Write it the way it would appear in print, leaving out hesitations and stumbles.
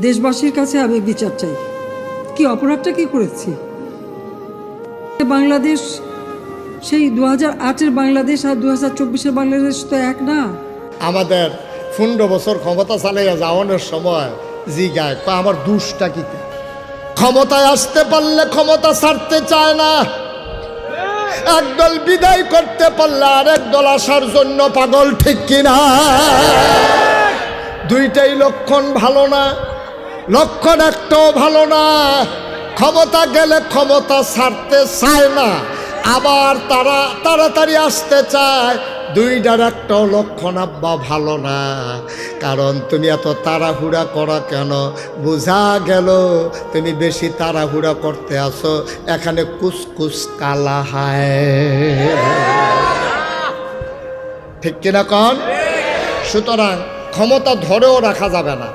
দেশবাসীর কাছে আমি বিচার চাই। কি অপরাধটা কি করেছি? বাংলাদেশ সেই 2008-এর বাংলাদেশ আর 2024-এর বাংলাদেশ তো এক না। আমাদের 15 বছর ক্ষমতা চালাইয়া যাওয়ানোর সময় জিগায় আমার দুষ্টা কিতে, ক্ষমতায় আসতে পারলে ক্ষমতা ছাড়তে চায় না, একদল বিদায় করতে পারলে আরেক দল আসার জন্য পাগল, ঠিক কিনা? দুইটাই লক্ষণ ভালো না, লক্ষণ একটাও ভালো না। ক্ষমতা গেলে ক্ষমতা ছাড়তে চায় না, আবার তারা তাড়াতাড়ি আসতে চায়, দুইটার একটাও লক্ষণ আব্বা ভালো না। কারণ তুমি এত তাড়াহুড়া করা কেন? বোঝা গেল তুমি বেশি তাড়াহুড়া করতে আসো, এখানে কুসকুস কালা হায়, ঠিক কিনা কন? সুতরাং ক্ষমতা ধরেও রাখা যাবে না।